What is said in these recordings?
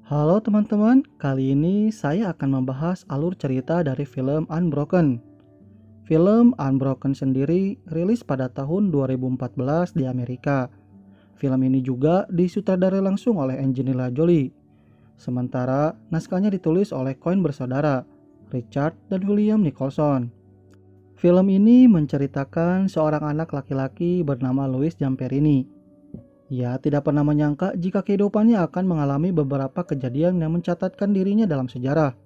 Halo teman-teman, kali ini saya akan membahas alur cerita dari film Unbroken. Film Unbroken sendiri rilis pada tahun 2014 di Amerika. Film ini juga disutradarai langsung oleh Angelina Jolie. Sementara naskahnya ditulis oleh Coen bersaudara, Richard dan William Nicholson. Film ini menceritakan seorang anak laki-laki bernama Louis Zamperini. Ia tidak pernah menyangka jika kehidupannya akan mengalami beberapa kejadian yang mencatatkan dirinya dalam sejarah.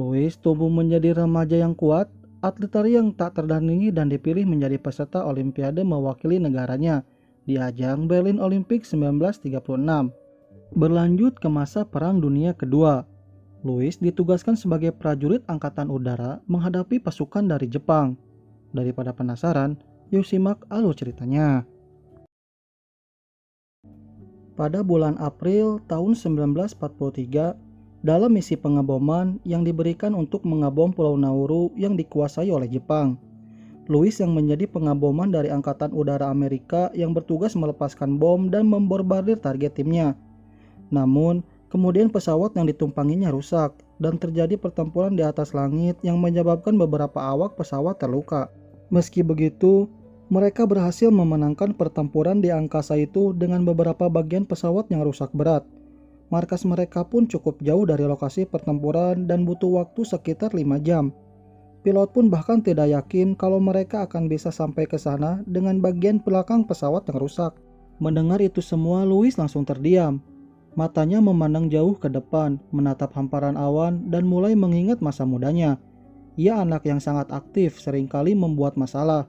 Louis tumbuh menjadi remaja yang kuat, atlet lari yang tak terdandingi dan dipilih menjadi peserta Olimpiade mewakili negaranya di ajang Berlin Olympic 1936. Berlanjut ke masa Perang Dunia Kedua, Louis ditugaskan sebagai prajurit angkatan udara menghadapi pasukan dari Jepang. Daripada penasaran, yuk simak alur ceritanya. Pada bulan April tahun 1943, dalam misi pengeboman yang diberikan untuk mengebom Pulau Nauru yang dikuasai oleh Jepang, Louis yang menjadi pengaboman dari Angkatan Udara Amerika yang bertugas melepaskan bom dan memborbardir target timnya. Namun, kemudian pesawat yang ditumpanginya rusak dan terjadi pertempuran di atas langit yang menyebabkan beberapa awak pesawat terluka. Meski begitu, mereka berhasil memenangkan pertempuran di angkasa itu dengan beberapa bagian pesawat yang rusak berat. Markas mereka pun cukup jauh dari lokasi pertempuran dan butuh waktu sekitar 5 jam. Pilot pun bahkan tidak yakin kalau mereka akan bisa sampai ke sana dengan bagian belakang pesawat yang rusak. Mendengar itu semua, Louis langsung terdiam. Matanya memandang jauh ke depan, menatap hamparan awan dan mulai mengingat masa mudanya. Ia anak yang sangat aktif, seringkali membuat masalah.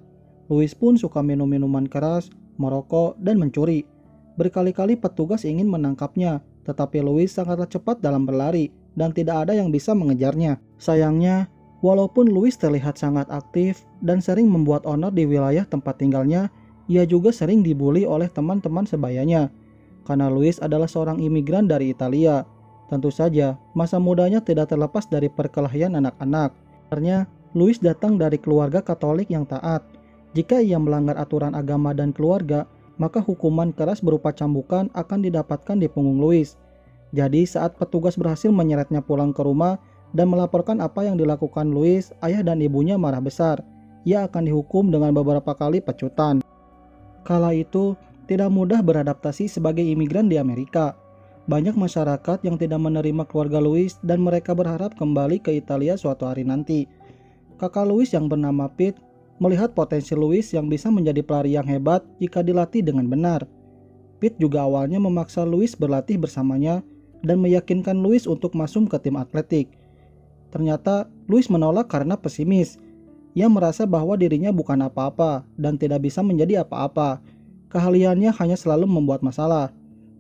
Louis pun suka minum minuman keras, merokok, dan mencuri. Berkali-kali petugas ingin menangkapnya, tetapi Louis sangatlah cepat dalam berlari dan tidak ada yang bisa mengejarnya. Sayangnya, walaupun Louis terlihat sangat aktif dan sering membuat onar di wilayah tempat tinggalnya, ia juga sering dibully oleh teman-teman sebayanya. Karena Louis adalah seorang imigran dari Italia, tentu saja masa mudanya tidak terlepas dari perkelahian anak-anak. Sebenarnya, Louis datang dari keluarga Katolik yang taat. Jika ia melanggar aturan agama dan keluarga, maka hukuman keras berupa cambukan akan didapatkan di punggung Louis. Jadi saat petugas berhasil menyeretnya pulang ke rumah dan melaporkan apa yang dilakukan Louis, ayah dan ibunya marah besar. Ia akan dihukum dengan beberapa kali pecutan. Kala itu, tidak mudah beradaptasi sebagai imigran di Amerika. Banyak masyarakat yang tidak menerima keluarga Louis dan mereka berharap kembali ke Italia suatu hari nanti. Kakak Louis yang bernama Pete melihat potensi Louis yang bisa menjadi pelari yang hebat jika dilatih dengan benar. Pete juga awalnya memaksa Louis berlatih bersamanya dan meyakinkan Louis untuk masuk ke tim atletik. Ternyata Louis menolak karena pesimis. Ia merasa bahwa dirinya bukan apa-apa dan tidak bisa menjadi apa-apa. Keahliannya hanya selalu membuat masalah.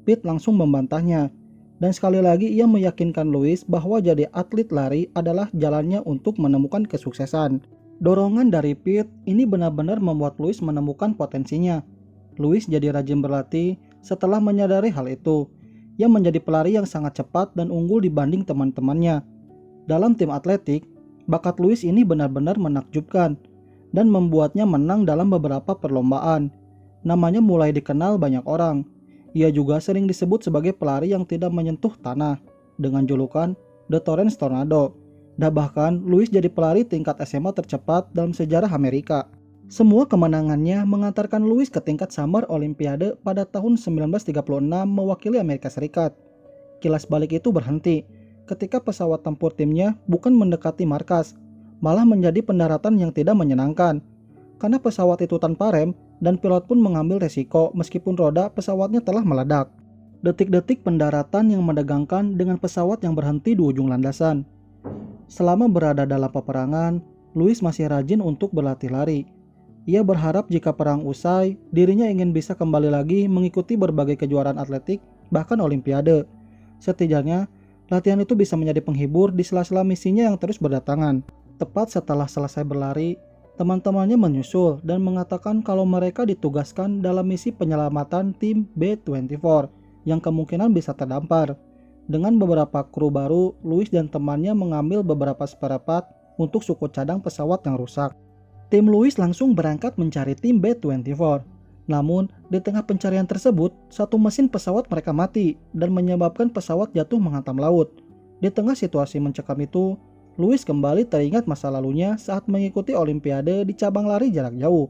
Pete langsung membantahnya. Dan sekali lagi ia meyakinkan Louis bahwa jadi atlet lari adalah jalannya untuk menemukan kesuksesan. Dorongan dari Pete ini benar-benar membuat Louis menemukan potensinya. Louis jadi rajin berlatih setelah menyadari hal itu. Ia menjadi pelari yang sangat cepat dan unggul dibanding teman-temannya. Dalam tim atletik, bakat Louis ini benar-benar menakjubkan dan membuatnya menang dalam beberapa perlombaan. Namanya mulai dikenal banyak orang. Ia juga sering disebut sebagai pelari yang tidak menyentuh tanah dengan julukan The Torrance Tornado. Dan bahkan Louis jadi pelari tingkat SMA tercepat dalam sejarah Amerika. Semua kemenangannya mengantarkan Louis ke tingkat Summer Olimpiade pada tahun 1936 mewakili Amerika Serikat. Kilas balik itu berhenti ketika pesawat tempur timnya bukan mendekati markas, malah menjadi pendaratan yang tidak menyenangkan. Karena pesawat itu tanpa rem dan pilot pun mengambil resiko meskipun roda pesawatnya telah meledak. Detik-detik pendaratan yang menegangkan dengan pesawat yang berhenti di ujung landasan. Selama berada dalam peperangan, Louis masih rajin untuk berlatih lari. Ia berharap jika perang usai, dirinya ingin bisa kembali lagi mengikuti berbagai kejuaraan atletik, bahkan olimpiade. Setidaknya, latihan itu bisa menjadi penghibur di sela-sela misinya yang terus berdatangan. Tepat setelah selesai berlari, teman-temannya menyusul dan mengatakan kalau mereka ditugaskan dalam misi penyelamatan tim B-24 yang kemungkinan bisa terdampar. Dengan beberapa kru baru, Louis dan temannya mengambil beberapa spare part untuk suku cadang pesawat yang rusak. Tim Louis langsung berangkat mencari tim B-24. Namun, di tengah pencarian tersebut, satu mesin pesawat mereka mati dan menyebabkan pesawat jatuh menghantam laut. Di tengah situasi mencekam itu, Louis kembali teringat masa lalunya saat mengikuti Olimpiade di cabang lari jarak jauh.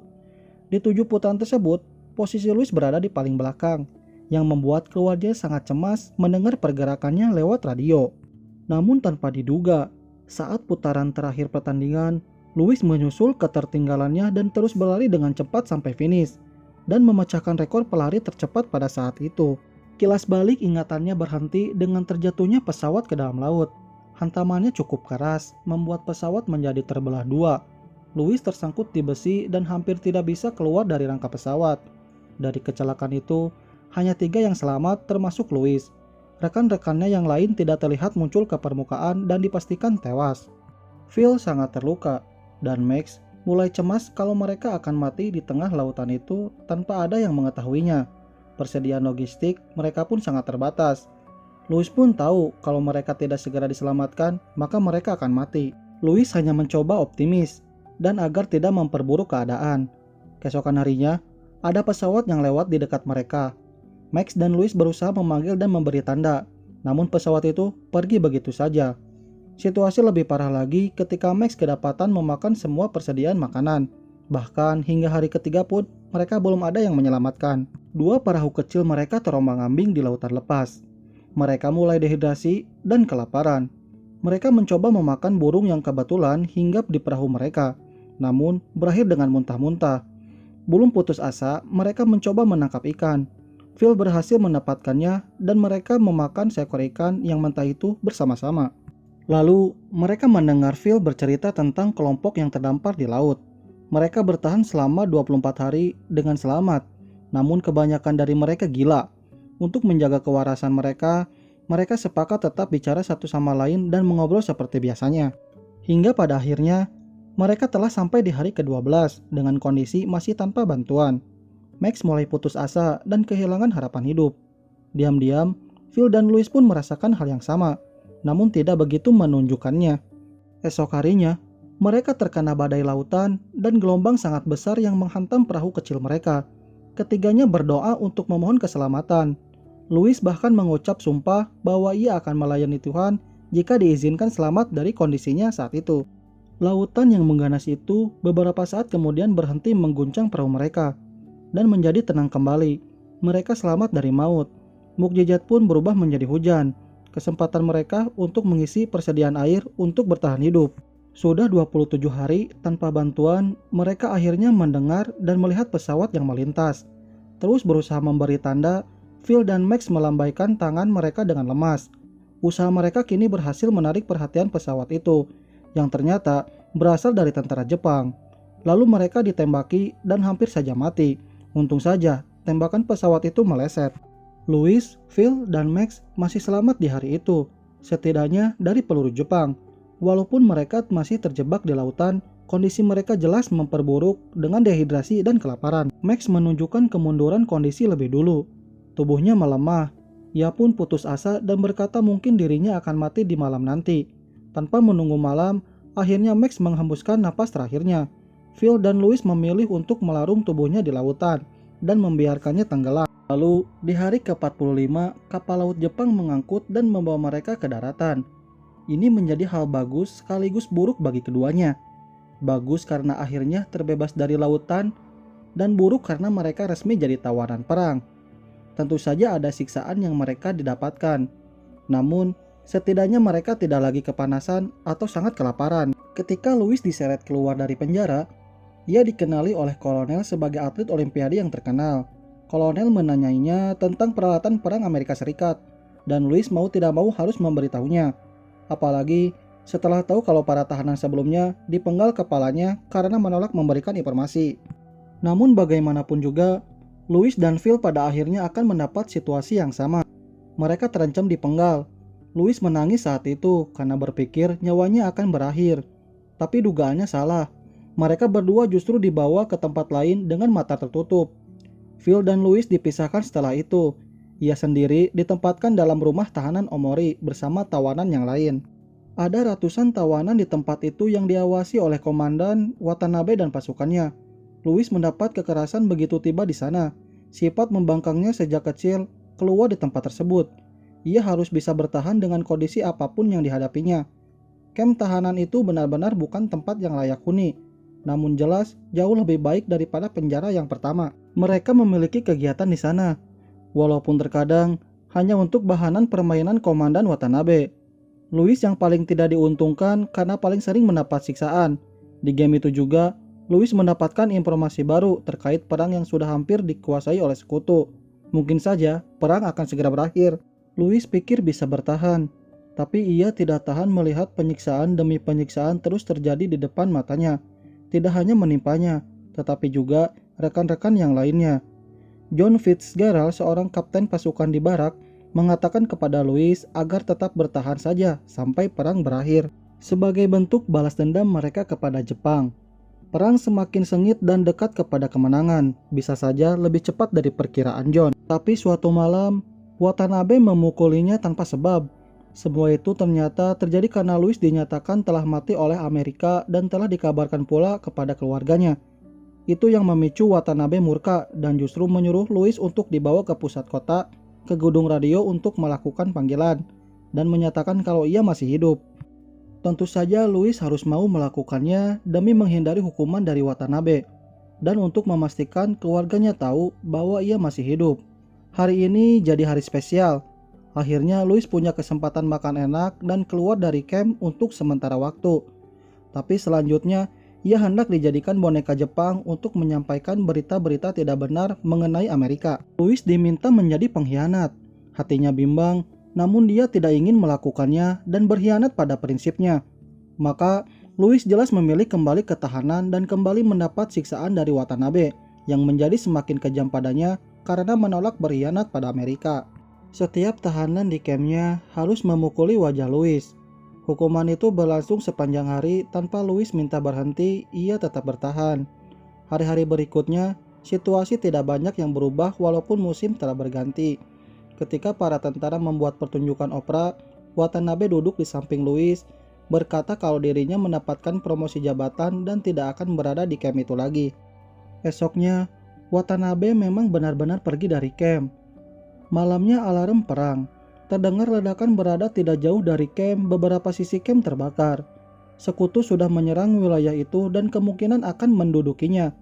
Di 7 putaran tersebut, posisi Louis berada di paling belakang, yang membuat keluarga sangat cemas mendengar pergerakannya lewat radio. Namun tanpa diduga, saat putaran terakhir pertandingan, Louis menyusul ketertinggalannya dan terus berlari dengan cepat sampai finish, dan memecahkan rekor pelari tercepat pada saat itu. Kilas balik ingatannya berhenti dengan terjatuhnya pesawat ke dalam laut. Hantamannya cukup keras, membuat pesawat menjadi terbelah dua. Louis tersangkut di besi dan hampir tidak bisa keluar dari rangka pesawat. Dari kecelakaan itu, hanya 3 yang selamat termasuk Louis. Rekan-rekannya yang lain tidak terlihat muncul ke permukaan dan dipastikan tewas. Phil sangat terluka, dan Max mulai cemas kalau mereka akan mati di tengah lautan itu tanpa ada yang mengetahuinya. Persediaan logistik mereka pun sangat terbatas. Louis pun tahu kalau mereka tidak segera diselamatkan, maka mereka akan mati. Louis hanya mencoba optimis dan agar tidak memperburuk keadaan. Keesokan harinya, ada pesawat yang lewat di dekat mereka. Max dan Louis berusaha memanggil dan memberi tanda, namun pesawat itu pergi begitu saja. Situasi lebih parah lagi ketika Max kedapatan memakan semua persediaan makanan. Bahkan hingga hari ketiga pun mereka belum ada yang menyelamatkan. 2 perahu kecil mereka terombang-ambing di lautan lepas. Mereka mulai dehidrasi dan kelaparan. Mereka mencoba memakan burung yang kebetulan hinggap di perahu mereka, namun berakhir dengan muntah-muntah. Belum putus asa, mereka mencoba menangkap ikan. Phil berhasil mendapatkannya dan mereka memakan seekor ikan yang mentah itu bersama-sama. Lalu, mereka mendengar Phil bercerita tentang kelompok yang terdampar di laut. Mereka bertahan selama 24 hari dengan selamat, namun kebanyakan dari mereka gila. Untuk menjaga kewarasan mereka sepakat tetap bicara satu sama lain dan mengobrol seperti biasanya. Hingga pada akhirnya, mereka telah sampai di hari ke-12 dengan kondisi masih tanpa bantuan. Max mulai putus asa dan kehilangan harapan hidup. Diam-diam, Phil dan Louis pun merasakan hal yang sama, namun tidak begitu menunjukkannya. Esok harinya, mereka terkena badai lautan dan gelombang sangat besar yang menghantam perahu kecil mereka. Ketiganya berdoa untuk memohon keselamatan. Louis bahkan mengucap sumpah bahwa ia akan melayani Tuhan jika diizinkan selamat dari kondisinya saat itu. Lautan yang mengganas itu beberapa saat kemudian berhenti mengguncang perahu mereka dan menjadi tenang kembali. Mereka selamat dari maut. Mukjizat pun berubah menjadi hujan. Kesempatan mereka untuk mengisi persediaan air untuk bertahan hidup. Sudah 27 hari tanpa bantuan, mereka akhirnya mendengar dan melihat pesawat yang melintas. Terus berusaha memberi tanda, Phil dan Max melambaikan tangan mereka dengan lemas. Usaha mereka kini berhasil menarik perhatian pesawat itu, yang ternyata berasal dari tentara Jepang. Lalu mereka ditembaki dan hampir saja mati. Untung saja, tembakan pesawat itu meleset. Louis, Phil, dan Max masih selamat di hari itu, setidaknya dari peluru Jepang. Walaupun mereka masih terjebak di lautan, kondisi mereka jelas memperburuk dengan dehidrasi dan kelaparan. Max menunjukkan kemunduran kondisi lebih dulu. Tubuhnya melemah. Ia pun putus asa dan berkata mungkin dirinya akan mati di malam nanti. Tanpa menunggu malam, akhirnya Max menghembuskan napas terakhirnya. Phil dan Louis memilih untuk melarung tubuhnya di lautan dan membiarkannya tenggelam. Lalu, di hari ke-45, kapal laut Jepang mengangkut dan membawa mereka ke daratan. Ini menjadi hal bagus sekaligus buruk bagi keduanya. Bagus karena akhirnya terbebas dari lautan, dan buruk karena mereka resmi jadi tawanan perang. Tentu saja ada siksaan yang mereka didapatkan. Namun, setidaknya mereka tidak lagi kepanasan atau sangat kelaparan. Ketika Louis diseret keluar dari penjara, ia dikenali oleh kolonel sebagai atlet olimpiade yang terkenal. Kolonel menanyainya tentang peralatan perang Amerika Serikat, dan Louis mau tidak mau harus memberitahunya. Apalagi setelah tahu kalau para tahanan sebelumnya dipenggal kepalanya karena menolak memberikan informasi. Namun bagaimanapun juga, Louis dan Phil pada akhirnya akan mendapat situasi yang sama. Mereka terancam dipenggal. Louis menangis saat itu karena berpikir nyawanya akan berakhir. Tapi dugaannya salah. Mereka berdua justru dibawa ke tempat lain dengan mata tertutup. Phil dan Louis dipisahkan setelah itu. Ia sendiri ditempatkan dalam rumah tahanan Omori bersama tawanan yang lain. Ada ratusan tawanan di tempat itu yang diawasi oleh Komandan Watanabe dan pasukannya. Louis mendapat kekerasan begitu tiba di sana. Sifat membangkangnya sejak kecil keluar di tempat tersebut. Ia harus bisa bertahan dengan kondisi apapun yang dihadapinya. Kamp tahanan itu benar-benar bukan tempat yang layak huni. Namun jelas jauh lebih baik daripada penjara yang pertama. Mereka memiliki kegiatan di sana, walaupun terkadang hanya untuk bahanan permainan Komandan Watanabe. Louis yang paling tidak diuntungkan karena paling sering mendapat siksaan. Di game itu juga, Louis mendapatkan informasi baru terkait perang yang sudah hampir dikuasai oleh sekutu. Mungkin saja perang akan segera berakhir. Louis pikir bisa bertahan, tapi ia tidak tahan melihat penyiksaan demi penyiksaan terus terjadi di depan matanya. Tidak hanya menimpanya, tetapi juga rekan-rekan yang lainnya. John Fitzgerald, seorang kapten pasukan di barak, mengatakan kepada Louis agar tetap bertahan saja sampai perang berakhir. Sebagai bentuk balas dendam mereka kepada Jepang. Perang semakin sengit dan dekat kepada kemenangan, bisa saja lebih cepat dari perkiraan John. Tapi suatu malam, Watanabe memukulinya tanpa sebab. Semua itu ternyata terjadi karena Louis dinyatakan telah mati oleh Amerika dan telah dikabarkan pula kepada keluarganya. Itu yang memicu Watanabe murka dan justru menyuruh Louis untuk dibawa ke pusat kota, ke gedung radio untuk melakukan panggilan, dan menyatakan kalau ia masih hidup. Tentu saja Louis harus mau melakukannya demi menghindari hukuman dari Watanabe, dan untuk memastikan keluarganya tahu bahwa ia masih hidup. Hari ini jadi hari spesial. Akhirnya Louis punya kesempatan makan enak dan keluar dari camp untuk sementara waktu. Tapi selanjutnya, ia hendak dijadikan boneka Jepang untuk menyampaikan berita-berita tidak benar mengenai Amerika. Louis diminta menjadi pengkhianat. Hatinya bimbang, namun dia tidak ingin melakukannya dan berkhianat pada prinsipnya. Maka, Louis jelas memilih kembali ke tahanan dan kembali mendapat siksaan dari Watanabe, yang menjadi semakin kejam padanya karena menolak berkhianat pada Amerika. Setiap tahanan di kampnya harus memukuli wajah Louis. Hukuman itu berlangsung sepanjang hari tanpa Louis minta berhenti, ia tetap bertahan. Hari-hari berikutnya, situasi tidak banyak yang berubah walaupun musim telah berganti. Ketika para tentara membuat pertunjukan opera, Watanabe duduk di samping Louis, berkata kalau dirinya mendapatkan promosi jabatan dan tidak akan berada di camp itu lagi. Esoknya, Watanabe memang benar-benar pergi dari camp. Malamnya alarm perang. Terdengar ledakan berada tidak jauh dari camp, beberapa sisi camp terbakar. Sekutu sudah menyerang wilayah itu dan kemungkinan akan mendudukinya.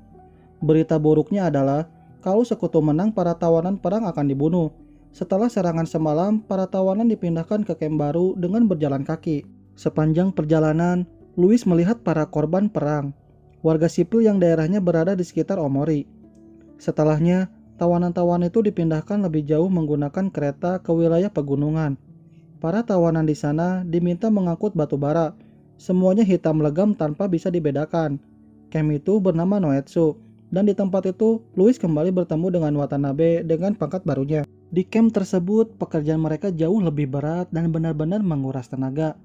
Berita buruknya adalah, kalau sekutu menang para tawanan perang akan dibunuh. Setelah serangan semalam, para tawanan dipindahkan ke camp baru dengan berjalan kaki. Sepanjang perjalanan, Louis melihat para korban perang, warga sipil yang daerahnya berada di sekitar Omori. Setelahnya, tawanan-tawanan itu dipindahkan lebih jauh menggunakan kereta ke wilayah pegunungan. Para tawanan di sana diminta mengangkut batu bara. Semuanya hitam legam tanpa bisa dibedakan. Camp itu bernama Noetsu, dan di tempat itu Louis kembali bertemu dengan Watanabe dengan pangkat barunya. Di camp tersebut, pekerjaan mereka jauh lebih berat dan benar-benar menguras tenaga.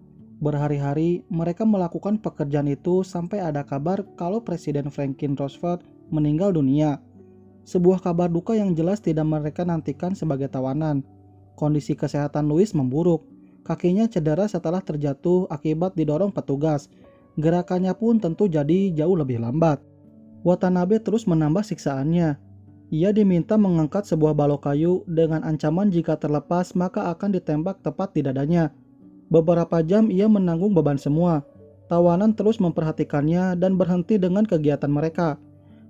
Berhari-hari mereka melakukan pekerjaan itu sampai ada kabar kalau Presiden Franklin Roosevelt meninggal dunia. Sebuah kabar duka yang jelas tidak mereka nantikan sebagai tawanan. Kondisi kesehatan Louis memburuk. Kakinya cedera setelah terjatuh akibat didorong petugas. Gerakannya pun tentu jadi jauh lebih lambat. Watanabe terus menambah siksaannya. Ia diminta mengangkat sebuah balok kayu dengan ancaman jika terlepas maka akan ditembak tepat di dadanya. Beberapa jam ia menanggung beban semua. Tawanan terus memperhatikannya dan berhenti dengan kegiatan mereka.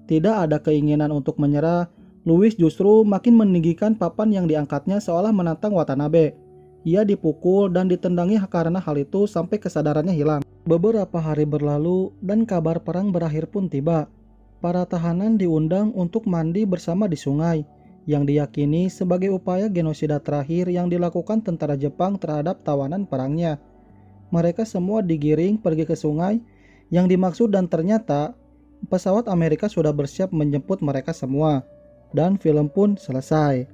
Tidak ada keinginan untuk menyerah, Louis justru makin meninggikan papan yang diangkatnya seolah menantang Watanabe. Ia dipukul dan ditendangi karena hal itu sampai kesadarannya hilang. Beberapa hari berlalu dan kabar perang berakhir pun tiba. Para tahanan diundang untuk mandi bersama di sungai, yang diyakini sebagai upaya genosida terakhir yang dilakukan tentara Jepang terhadap tawanan perangnya. Mereka semua digiring pergi ke sungai yang dimaksud dan ternyata pesawat Amerika sudah bersiap menjemput mereka semua, dan film pun selesai.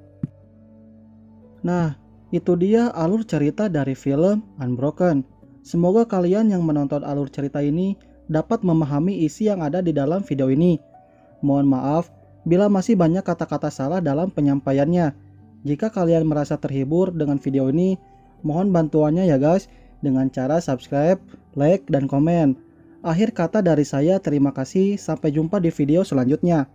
Nah, itu dia alur cerita dari film Unbroken. Semoga kalian yang menonton alur cerita ini dapat memahami isi yang ada di dalam video ini. Mohon maaf bila masih banyak kata-kata salah dalam penyampaiannya. Jika kalian merasa terhibur dengan video ini, mohon bantuannya ya guys, dengan cara subscribe, like, dan komen. Akhir kata dari saya, terima kasih. Sampai jumpa di video selanjutnya.